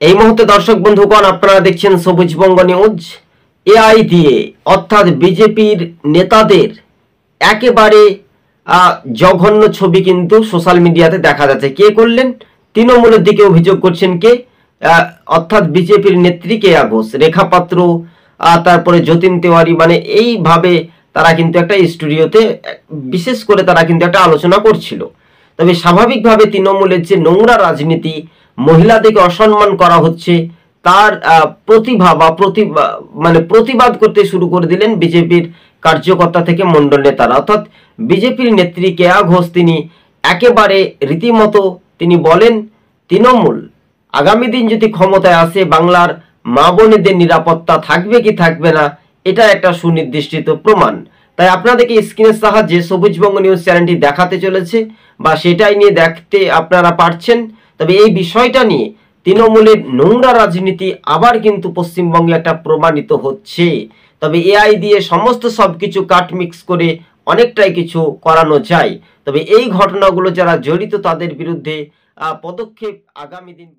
এই মুহূর্তে দর্শক বন্ধুগণ আপনারা দেখছেন সবুজবঙ্গ নিউজ। এআই দিয়ে অর্থাৎ বিজেপির নেতাদের একেবারে জঘন্য ছবি কিন্তু সোশ্যাল মিডিয়াতে দেখা যাচ্ছে। কে করলেন? তৃণমূলের দিকে অভিযোগ করছেন কে? অর্থাৎ বিজেপির নেত্রী কেয়া ঘোষ, রেখা পাত্র, তারপরে যতীন তেওয়ারি, মানে এইভাবে তারা কিন্তু একটা স্টুডিওতে বিশেষ করে তারা কিন্তু একটা আলোচনা করছিল। তবে স্বাভাবিকভাবে তৃণমূলের যে নোংরা রাজনীতি, মহিলাদেরকে অসম্মান করা হচ্ছে, তার প্রতিভা বা প্রতিবাদ করতে শুরু করে দিলেন বিজেপির কার্যকর্তা থেকে মণ্ডল নেতারা। অর্থাৎ বিজেপির নেত্রী কেয়া ঘোষ তিনি একেবারে রীতিমতো তিনি বলেন, তৃণমূল আগামী দিন যদি ক্ষমতায় আসে বাংলার মা বোনেদের নিরাপত্তা থাকবে কি থাকবে না, এটা একটা সুনির্দিষ্ট প্রমাণ। তাই আপনাদেরকে স্ক্রিনের সাহায্যে সবুজবঙ্গ নিউজ চ্যানেলটি দেখাতে চলেছে বা সেটাই নিয়ে দেখতে আপনারা পারছেন। তবে এই বিষয়টা নিয়ে তৃণমূলের নোংরা রাজনীতি আবার কিন্তু পশ্চিমবঙ্গে একটা প্রমাণিত হচ্ছে। তবে এআই দিয়ে সমস্ত সবকিছু কাট মিক্স করে অনেকটাই কিছু করানো যায়। তবে এই ঘটনাগুলো যারা জড়িত তাদের বিরুদ্ধে পদক্ষেপ আগামী দিন